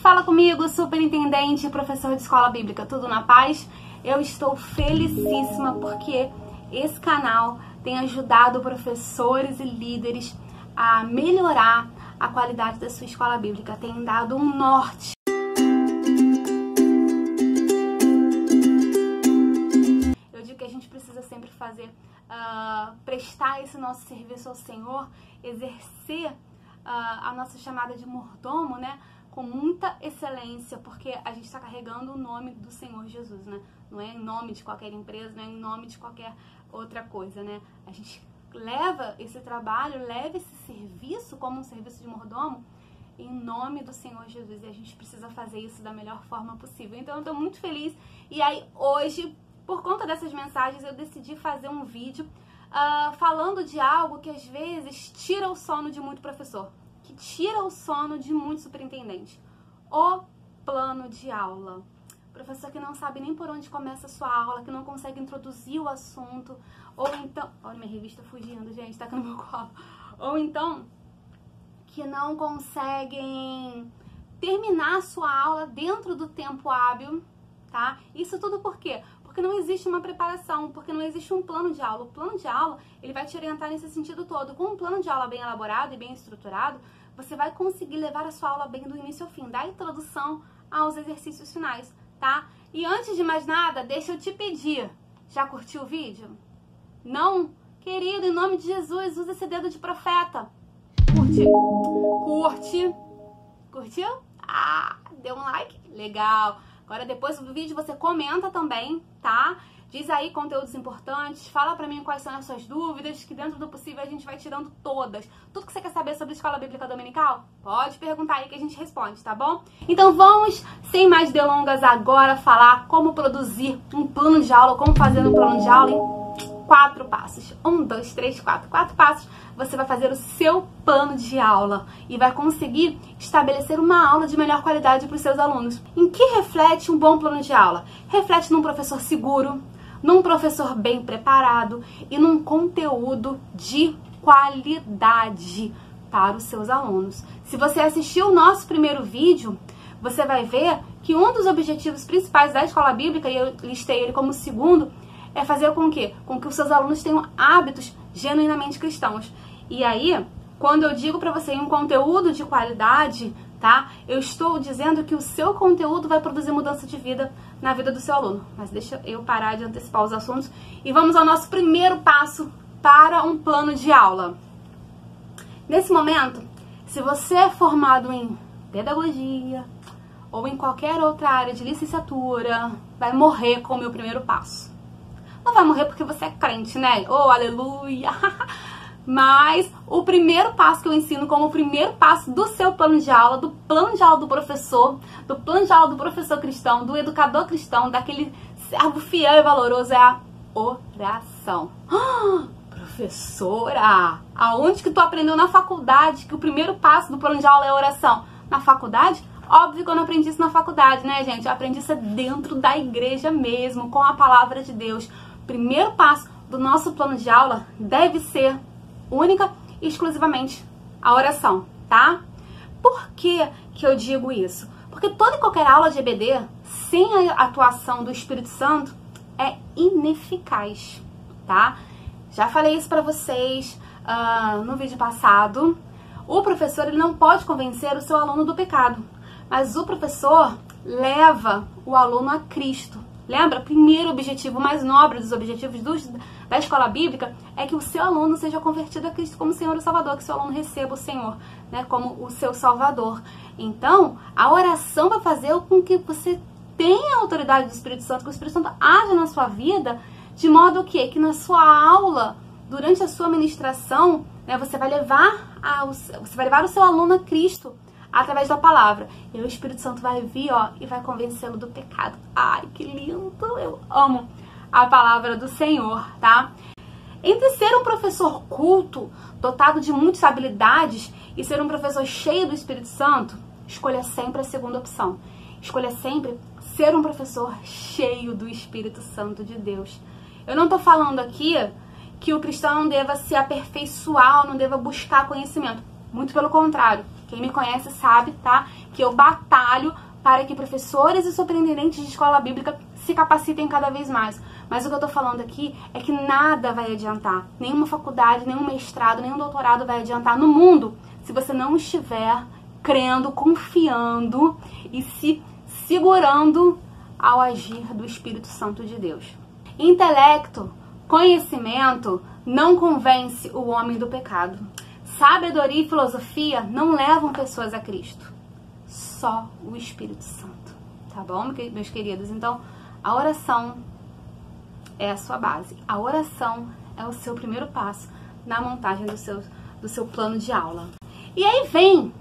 Fala comigo, superintendente e professor de escola bíblica, tudo na paz? Eu estou felicíssima porque esse canal tem ajudado professores e líderes a melhorar a qualidade da sua escola bíblica, tem dado um norte. Eu digo que a gente precisa sempre fazer, prestar esse nosso serviço ao Senhor, exercer a nossa chamada de mordomo, né? Com muita excelência, porque a gente está carregando o nome do Senhor Jesus, né? Não é em nome de qualquer empresa, não é em nome de qualquer outra coisa, né? A gente leva esse trabalho, leva esse serviço como um serviço de mordomo em nome do Senhor Jesus, e a gente precisa fazer isso da melhor forma possível. Então eu tô muito feliz, e aí hoje, por conta dessas mensagens, eu decidi fazer um vídeo falando de algo que às vezes tira o sono de muito professor, que tira o sono de muito superintendente. O plano de aula. Professor que não sabe nem por onde começa a sua aula, que não consegue introduzir o assunto, ou então... Olha minha revista fugindo, gente, tá aqui no meu colo. Ou então, que não conseguem terminar a sua aula dentro do tempo hábil, tá? Isso tudo por quê? Porque não existe uma preparação, porque não existe um plano de aula. O plano de aula, ele vai te orientar nesse sentido todo. Com um plano de aula bem elaborado e bem estruturado, você vai conseguir levar a sua aula bem do início ao fim, da introdução aos exercícios finais, tá? E antes de mais nada, deixa eu te pedir, já curtiu o vídeo? Não? Querido, em nome de Jesus, usa esse dedo de profeta. Curte. Curtiu? Ah, deu um like? Legal. Agora, depois do vídeo, você comenta também, tá? Diz aí conteúdos importantes, fala pra mim quais são as suas dúvidas, que dentro do possível a gente vai tirando todas. Tudo que você quer saber sobre a Escola Bíblica Dominical, pode perguntar aí que a gente responde, tá bom? Então vamos, sem mais delongas, agora falar como produzir um plano de aula, como fazer um plano de aula em 4 passos. 1, 2, 3, 4. 4 passos, você vai fazer o seu plano de aula e vai conseguir estabelecer uma aula de melhor qualidade para os seus alunos. Em que reflete um bom plano de aula? Reflete num professor seguro, num professor bem preparado e num conteúdo de qualidade para os seus alunos. Se você assistiu o nosso primeiro vídeo, você vai ver que um dos objetivos principais da escola bíblica, e eu listei ele como segundo, é fazer com que os seus alunos tenham hábitos genuinamente cristãos. E aí, quando eu digo para você um conteúdo de qualidade, tá? Eu estou dizendo que o seu conteúdo vai produzir mudança de vida na vida do seu aluno. Mas deixa eu parar de antecipar os assuntos e vamos ao nosso primeiro passo para um plano de aula. Nesse momento, se você é formado em pedagogia ou em qualquer outra área de licenciatura, vai morrer com o meu primeiro passo. Não vai morrer porque você é crente, né? Oh, aleluia! Mas o primeiro passo que eu ensino como o primeiro passo do seu plano de aula, do plano de aula do professor, do plano de aula do professor cristão, do educador cristão, daquele servo fiel e valoroso, é a oração. Professora, aonde que tu aprendeu na faculdade que o primeiro passo do plano de aula é a oração? Na faculdade? Óbvio que eu não aprendi isso na faculdade, né, gente? Eu aprendi isso dentro da igreja mesmo, com a palavra de Deus. O primeiro passo do nosso plano de aula deve ser única e exclusivamente a oração, tá? Por que que eu digo isso? Porque toda e qualquer aula de EBD, sem a atuação do Espírito Santo, é ineficaz, tá? Já falei isso pra vocês no vídeo passado. O professor, ele não pode convencer o seu aluno do pecado, mas o professor leva o aluno a Cristo. Lembra? Primeiro objetivo, mais nobre dos objetivos da escola bíblica é que o seu aluno seja convertido a Cristo como Senhor e Salvador, que o seu aluno receba o Senhor, né, como o seu Salvador. Então, a oração vai fazer com que você tenha a autoridade do Espírito Santo, que o Espírito Santo haja na sua vida, de modo que na sua aula, durante a sua ministração, né, você vai levar o seu aluno a Cristo, através da palavra. E o Espírito Santo vai vir, ó, e vai convencê-lo do pecado. Ai, que lindo! Eu amo a palavra do Senhor, tá? Entre ser um professor culto, dotado de muitas habilidades, e ser um professor cheio do Espírito Santo, escolha sempre a segunda opção. Escolha sempre ser um professor cheio do Espírito Santo de Deus. Eu não tô falando aqui que o cristão não deva se aperfeiçoar, não deva buscar conhecimento. Muito pelo contrário. Quem me conhece sabe, tá? Que eu batalho para que professores e superintendentes de escola bíblica se capacitem cada vez mais. Mas o que eu tô falando aqui é que nada vai adiantar. Nenhuma faculdade, nenhum mestrado, nenhum doutorado vai adiantar no mundo se você não estiver crendo, confiando e se segurando ao agir do Espírito Santo de Deus. Intelecto, conhecimento não convence o homem do pecado. Sabedoria e filosofia não levam pessoas a Cristo. Só o Espírito Santo. Tá bom, meus queridos? Então, a oração é a sua base. A oração é o seu primeiro passo na montagem do seu plano de aula. E aí vem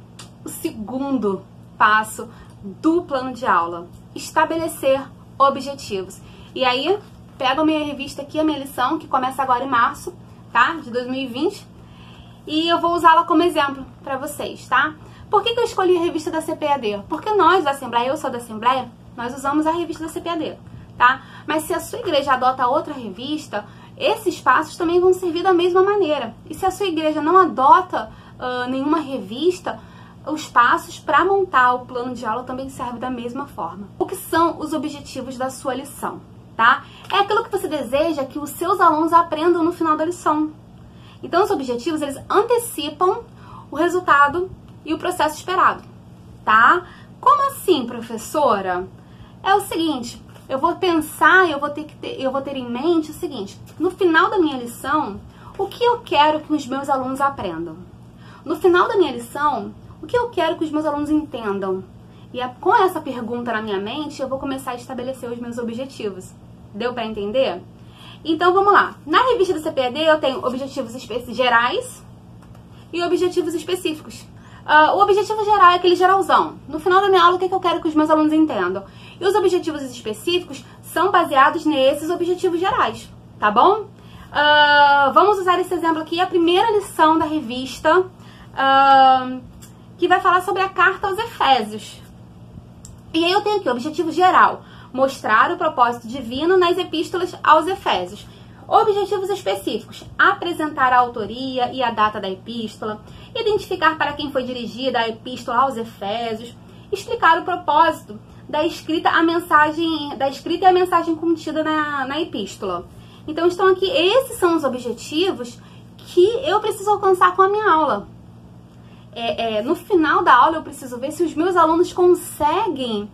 o segundo passo do plano de aula. Estabelecer objetivos. E aí, pego a minha revista aqui, a minha lição, que começa agora em março, tá? De 2020. E eu vou usá-la como exemplo para vocês, tá? Por que eu escolhi a revista da CPAD? Porque nós da Assembleia, eu sou da Assembleia, nós usamos a revista da CPAD, tá? Mas se a sua igreja adota outra revista, esses passos também vão servir da mesma maneira. E se a sua igreja não adota nenhuma revista, os passos para montar o plano de aula também servem da mesma forma. O que são os objetivos da sua lição, tá? É aquilo que você deseja que os seus alunos aprendam no final da lição. Então, os objetivos, eles antecipam o resultado e o processo esperado, tá? Como assim, professora? É o seguinte, eu vou pensar, eu vou ter em mente o seguinte: no final da minha lição, o que eu quero que os meus alunos aprendam? No final da minha lição, o que eu quero que os meus alunos entendam? E com essa pergunta na minha mente, eu vou começar a estabelecer os meus objetivos. Deu para entender? Então, vamos lá. Na revista do CPAD, eu tenho objetivos gerais e objetivos específicos. O objetivo geral é aquele geralzão. No final da minha aula, o que eu quero que os meus alunos entendam? E os objetivos específicos são baseados nesses objetivos gerais, tá bom? Vamos usar esse exemplo aqui, a primeira lição da revista, que vai falar sobre a carta aos Efésios. E aí eu tenho aqui o objetivo geral: mostrar o propósito divino nas epístolas aos Efésios. Objetivos específicos: apresentar a autoria e a data da epístola, identificar para quem foi dirigida a epístola aos Efésios, explicar o propósito da escrita e a mensagem contida na epístola. Então estão aqui, esses são os objetivos que eu preciso alcançar com a minha aula. No final da aula eu preciso ver se os meus alunos conseguem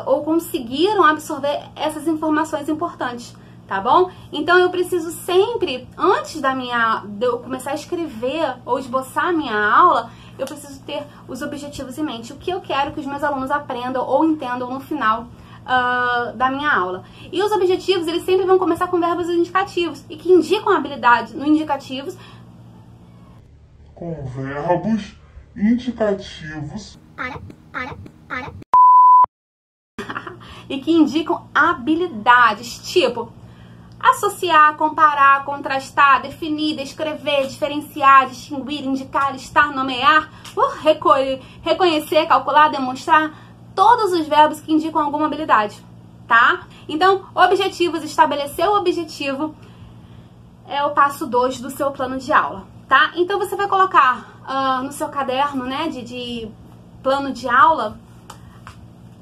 ou conseguiram absorver essas informações importantes, tá bom? Então eu preciso sempre, antes de eu começar a escrever ou esboçar a minha aula, eu preciso ter os objetivos em mente. O que eu quero que os meus alunos aprendam ou entendam no final da minha aula. E os objetivos, eles sempre vão começar com verbos indicativos e que indicam habilidade no indicativos. Com verbos indicativos. E que indicam habilidades, tipo associar, comparar, contrastar, definir, descrever, diferenciar, distinguir, indicar, listar, nomear, reconhecer, calcular, demonstrar, todos os verbos que indicam alguma habilidade, tá? Então, objetivos, estabelecer o objetivo é o passo 2 do seu plano de aula, tá? Então, você vai colocar no seu caderno, né, de plano de aula,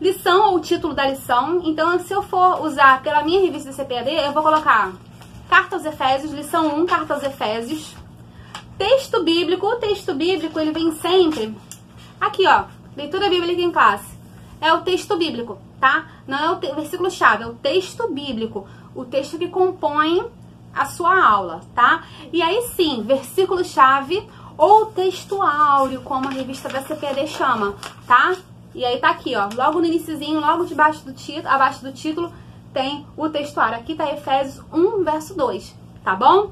lição ou título da lição. Então, se eu for usar pela minha revista do CPAD, eu vou colocar Carta aos Efésios, lição 1, Carta aos Efésios. Texto bíblico. O texto bíblico, ele vem sempre aqui, ó, leitura bíblica em classe. É o texto bíblico, tá? Não é o versículo-chave, é o texto bíblico. O texto que compõe a sua aula, tá? E aí sim, versículo-chave ou texto áureo, como a revista da CPAD chama, tá? E aí tá aqui, ó, logo no iniciozinho, logo abaixo do título, tem o textuário. Aqui tá Efésios 1, verso 2, tá bom?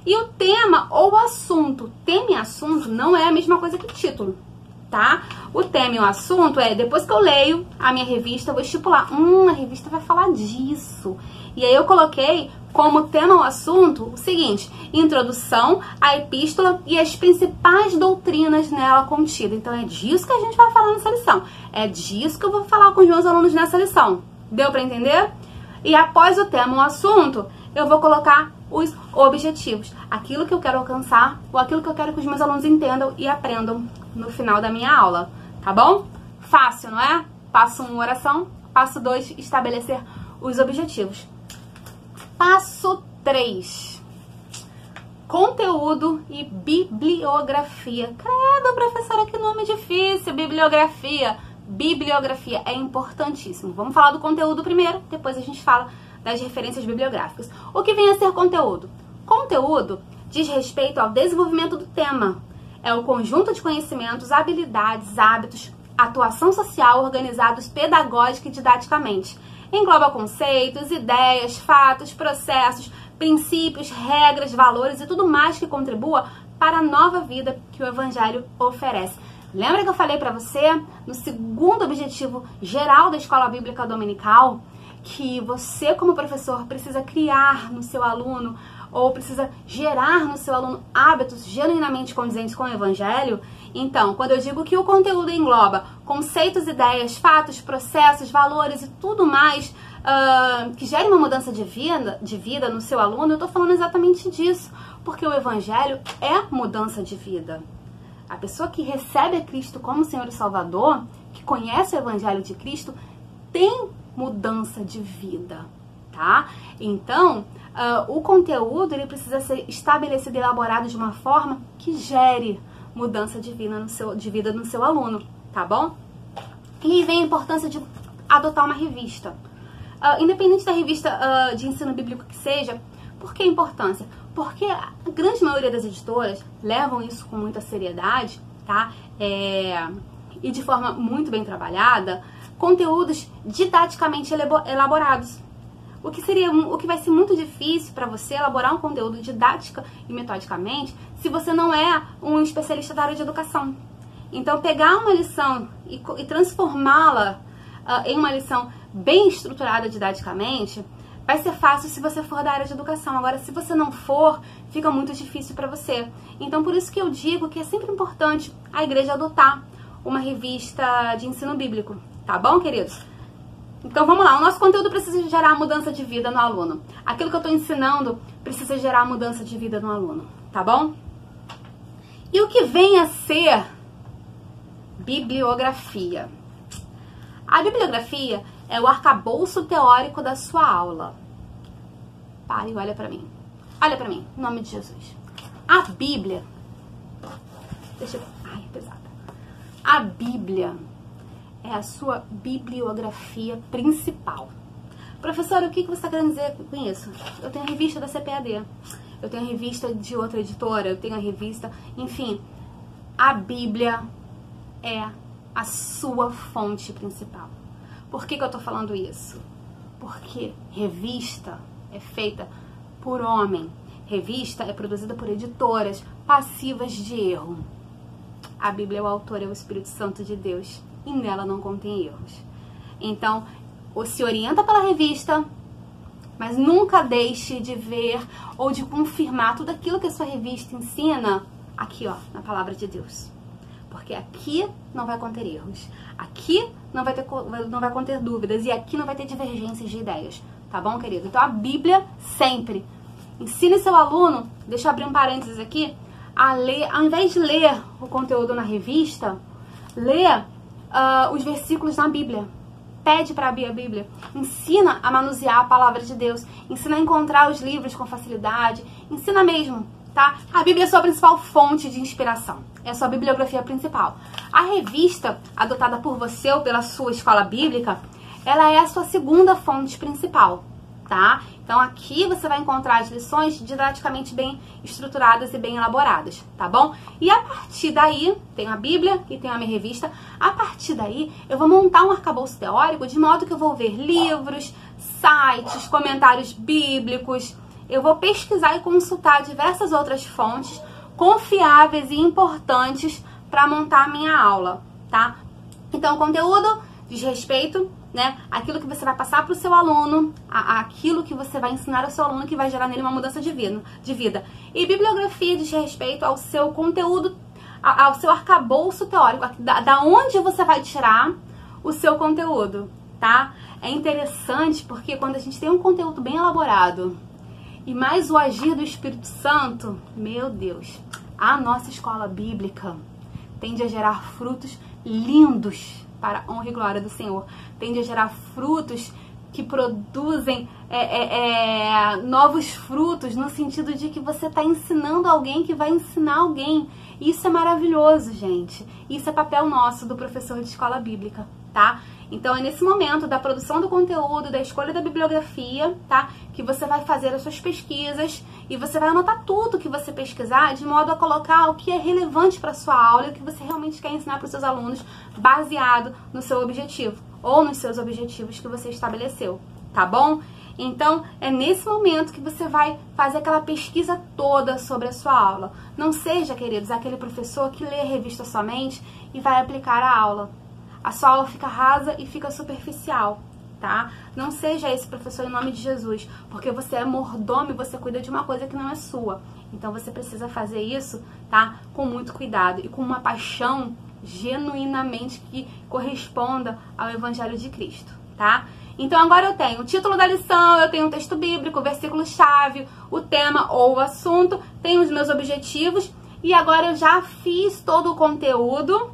E o tema ou assunto. Tema e assunto não é a mesma coisa que título, tá? O tema e o assunto é, depois que eu leio a minha revista, eu vou estipular, a revista vai falar disso. E aí eu coloquei como tema ou assunto o seguinte: introdução à epístola e as principais doutrinas nela contidas. Então é disso que a gente vai falar nessa lição. É disso que eu vou falar com os meus alunos nessa lição. Deu para entender? E após o tema ou assunto, eu vou colocar os objetivos. Aquilo que eu quero alcançar ou aquilo que eu quero que os meus alunos entendam e aprendam no final da minha aula, tá bom? Fácil, não é? Passo 1, oração. Passo 2, estabelecer os objetivos. Passo 3, conteúdo e bibliografia. Credo, professora, que nome difícil, bibliografia. Bibliografia é importantíssimo. Vamos falar do conteúdo primeiro, depois a gente fala das referências bibliográficas. O que vem a ser conteúdo? Conteúdo diz respeito ao desenvolvimento do tema. É o conjunto de conhecimentos, habilidades, hábitos, atuação social organizados pedagógica e didaticamente. Engloba conceitos, ideias, fatos, processos, princípios, regras, valores e tudo mais que contribua para a nova vida que o Evangelho oferece. Lembra que eu falei para você, no segundo objetivo geral da Escola Bíblica Dominical, que você, como professor, precisa criar no seu aluno ou precisa gerar no seu aluno hábitos genuinamente condizentes com o Evangelho? Então, quando eu digo que o conteúdo engloba conceitos, ideias, fatos, processos, valores e tudo mais que gere uma mudança de vida no seu aluno, eu estou falando exatamente disso, porque o Evangelho é mudança de vida. A pessoa que recebe a Cristo como Senhor e Salvador, que conhece o Evangelho de Cristo, tem mudança de vida, tá? Então, o conteúdo ele precisa ser estabelecido e elaborado de uma forma que gere mudança de vida no seu aluno, tá bom? E aí vem a importância de adotar uma revista. Independente da revista de ensino bíblico que seja, por que a importância? Porque a grande maioria das editoras levam isso com muita seriedade, tá? E de forma muito bem trabalhada, conteúdos didaticamente elaborados. O que vai ser muito difícil para você elaborar um conteúdo didática e metodicamente se você não é um especialista da área de educação. Então, pegar uma lição e transformá-la em uma lição bem estruturada didaticamente vai ser fácil se você for da área de educação. Agora, se você não for, fica muito difícil para você. Então, por isso que eu digo que é sempre importante a igreja adotar uma revista de ensino bíblico. Tá bom, queridos? Então, vamos lá. O nosso conteúdo precisa gerar mudança de vida no aluno. Aquilo que eu estou ensinando precisa gerar mudança de vida no aluno. Tá bom? E o que vem a ser bibliografia? A bibliografia é o arcabouço teórico da sua aula. Pare e olha pra mim. Olha pra mim, em nome de Jesus. A Bíblia... Deixa eu... Ai, pesada. A Bíblia é a sua bibliografia principal. Professora, o que você está querendo dizer com isso? Eu tenho a revista da CPAD. Eu tenho a revista de outra editora. Eu tenho a revista... Enfim, a Bíblia é a sua fonte principal. Por que eu tô falando isso? Porque revista é feita por homem. Revista é produzida por editoras passivas de erro. A Bíblia, o autor é o Espírito Santo de Deus e nela não contém erros. Então, se orienta pela revista, mas nunca deixe de ver ou de confirmar tudo aquilo que a sua revista ensina aqui, ó, na Palavra de Deus. Porque aqui não vai conter erros, aqui não vai conter dúvidas e aqui não vai ter divergências de ideias, tá bom, querido? Então a Bíblia sempre. Ensine seu aluno, deixa eu abrir um parênteses aqui, a ler, ao invés de ler o conteúdo na revista, lê os versículos na Bíblia. Pede para abrir a Bíblia. Ensina a manusear a Palavra de Deus. Ensina a encontrar os livros com facilidade. Ensina mesmo, tá? A Bíblia é a sua principal fonte de inspiração. É a sua bibliografia principal. A revista adotada por você ou pela sua escola bíblica, ela é a sua segunda fonte principal, tá? Então aqui você vai encontrar as lições didaticamente bem estruturadas e bem elaboradas, tá bom? E a partir daí, tem a Bíblia e tem a minha revista, a partir daí eu vou montar um arcabouço teórico de modo que eu vou ver livros, sites, comentários bíblicos, eu vou pesquisar e consultar diversas outras fontes confiáveis e importantes para montar a minha aula, tá? Então o conteúdo diz respeito, né, aquilo que você vai passar para o seu aluno, aquilo que você vai ensinar ao seu aluno que vai gerar nele uma mudança de vida. E bibliografia diz respeito ao seu conteúdo, ao seu arcabouço teórico, da onde você vai tirar o seu conteúdo, tá? É interessante porque quando a gente tem um conteúdo bem elaborado e mais o agir do Espírito Santo, meu Deus, a nossa escola bíblica tende a gerar frutos lindos para a honra e glória do Senhor. Tende a gerar frutos que produzem novos frutos, no sentido de que você está ensinando alguém que vai ensinar alguém. Isso é maravilhoso, gente. Isso é papel nosso do professor de escola bíblica, tá? Então é nesse momento da produção do conteúdo, da escolha da bibliografia, tá? Que você vai fazer as suas pesquisas e você vai anotar tudo que você pesquisar de modo a colocar o que é relevante para a sua aula e o que você realmente quer ensinar para os seus alunos, baseado no seu objetivo ou nos seus objetivos que você estabeleceu, tá bom? Então, é nesse momento que você vai fazer aquela pesquisa toda sobre a sua aula. Não seja, queridos, aquele professor que lê a revista somente e vai aplicar a aula. A sua aula fica rasa e fica superficial, tá? Não seja esse professor em nome de Jesus, porque você é mordomo e você cuida de uma coisa que não é sua. Então, você precisa fazer isso, tá? Com muito cuidado e com uma paixão genuinamente que corresponda ao Evangelho de Cristo, tá? Então agora eu tenho o título da lição, eu tenho o texto bíblico, o versículo-chave, o tema ou o assunto, tenho os meus objetivos e agora eu já fiz todo o conteúdo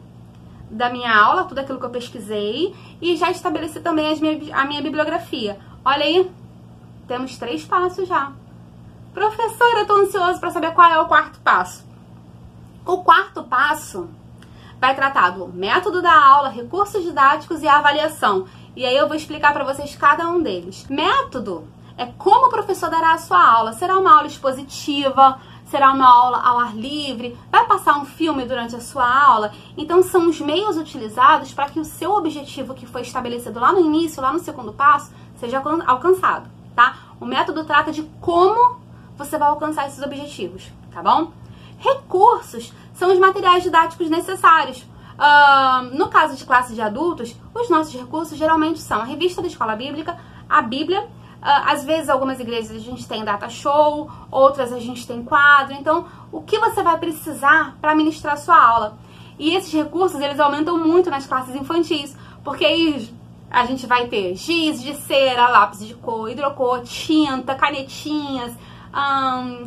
da minha aula, tudo aquilo que eu pesquisei e já estabeleci também a minha bibliografia. Olha aí, temos 3 passos já. Professora, eu tô ansioso para saber qual é o 4º passo. O 4º passo vai tratar do método da aula, recursos didáticos e a avaliação. E aí eu vou explicar para vocês cada um deles. Método é como o professor dará a sua aula. Será uma aula expositiva? Será uma aula ao ar livre? Vai passar um filme durante a sua aula? Então são os meios utilizados para que o seu objetivo que foi estabelecido lá no início, lá no 2º passo, seja alcançado, tá? O método trata de como você vai alcançar esses objetivos, tá bom? Recursos são os materiais didáticos necessários. No caso de classe de adultos, os nossos recursos geralmente são a revista da escola bíblica, a Bíblia, às vezes algumas igrejas a gente tem data show, outras a gente tem quadro, então o que você vai precisar para ministrar a sua aula? E esses recursos, eles aumentam muito nas classes infantis, porque aí a gente vai ter giz de cera, lápis de cor, hidrocor, tinta, canetinhas,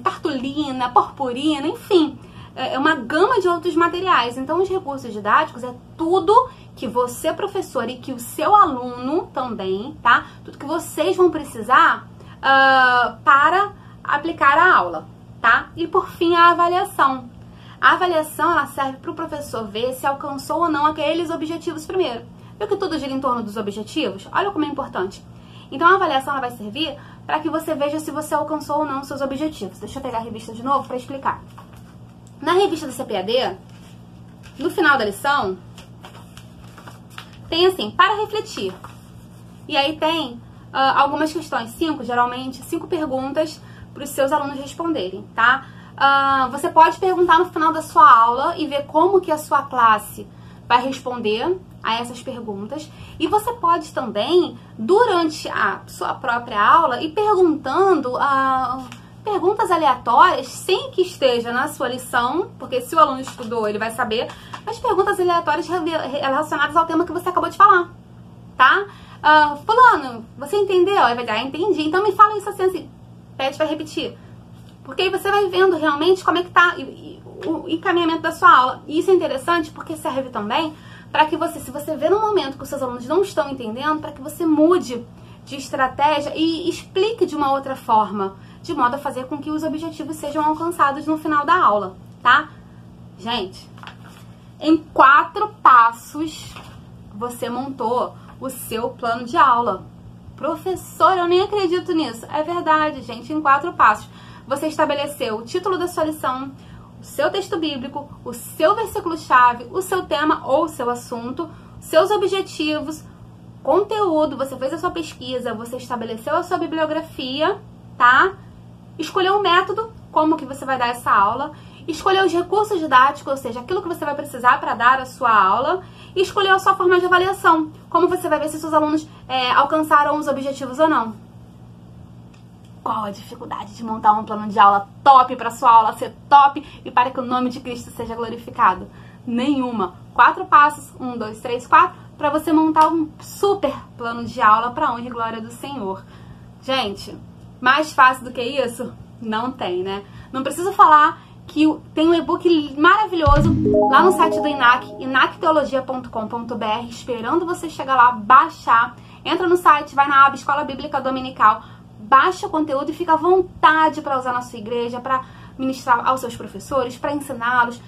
cartolina, purpurina, enfim, é uma gama de outros materiais. Então os recursos didáticos é tudo que você, professor, e que o seu aluno também, tá? Tudo que vocês vão precisar para aplicar a aula, tá? E por fim a avaliação. A avaliação, ela serve para o professor ver se alcançou ou não aqueles objetivos primeiro. Viu que tudo gira em torno dos objetivos? Olha como é importante. Então a avaliação ela vai servir para que você veja se você alcançou ou não os seus objetivos. Deixa eu pegar a revista de novo para explicar. Na revista do CPAD, no final da lição, tem assim, para refletir. E aí tem algumas questões, geralmente 5 perguntas para os seus alunos responderem, tá? Você pode perguntar no final da sua aula e ver como que a sua classe vai responder a essas perguntas. E você pode também, durante a sua própria aula, ir perguntando perguntas aleatórias, sem que esteja na sua lição, porque se o aluno estudou, ele vai saber, mas perguntas aleatórias relacionadas ao tema que você acabou de falar, tá? Fulano, você entendeu? Aí vai dizer, entendi. Então me fala isso assim, pede para repetir. Porque aí você vai vendo realmente como é que tá o encaminhamento da sua aula. E isso é interessante porque serve também para que você, se você vê no momento que os seus alunos não estão entendendo, para que você mude de estratégia e explique de uma outra forma, de modo a fazer com que os objetivos sejam alcançados no final da aula, tá? Gente, em 4 passos você montou o seu plano de aula. Professor, eu nem acredito nisso. É verdade, gente, em 4 passos. Você estabeleceu o título da sua lição, o seu texto bíblico, o seu versículo-chave, o seu tema ou o seu assunto, seus objetivos, conteúdo, você fez a sua pesquisa, você estabeleceu a sua bibliografia, tá? Escolheu o método, como que você vai dar essa aula, escolheu os recursos didáticos, ou seja, aquilo que você vai precisar para dar a sua aula, e escolheu a sua forma de avaliação, como você vai ver se seus alunos alcançaram os objetivos ou não. Qual a dificuldade de montar um plano de aula top para sua aula ser top e para que o nome de Cristo seja glorificado? Nenhuma. 4 passos, 1, 2, 3, 4, para você montar um super plano de aula para a honra e glória do Senhor. Gente, mais fácil do que isso? Não tem, né? Não preciso falar que tem um e-book maravilhoso lá no site do INAC, inacteologia.com.br, esperando você chegar lá, baixar. Entra no site, vai na aba Escola Bíblica Dominical, baixa o conteúdo e fica à vontade para usar na sua igreja, para ministrar aos seus professores, para ensiná-los.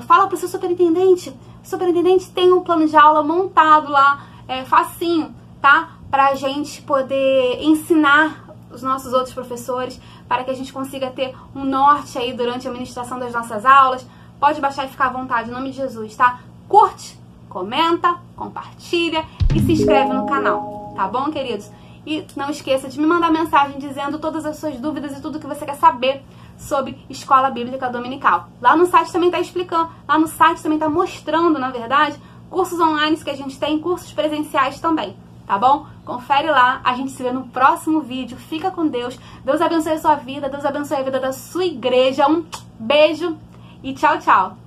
Fala para o seu superintendente. O superintendente tem um plano de aula montado lá, facinho, tá? Para a gente poder ensinar os nossos outros professores, para que a gente consiga ter um norte aí durante a ministração das nossas aulas. Pode baixar e ficar à vontade, em nome de Jesus, tá? Curte, comenta, compartilha e se inscreve no canal, tá bom, queridos? E não esqueça de me mandar mensagem dizendo todas as suas dúvidas e tudo que você quer saber sobre Escola Bíblica Dominical. Lá no site também está explicando, lá no site também está mostrando, na verdade, cursos online que a gente tem, cursos presenciais também, tá bom? Confere lá, a gente se vê no próximo vídeo. Fica com Deus, Deus abençoe a sua vida, Deus abençoe a vida da sua igreja. Um beijo e tchau, tchau!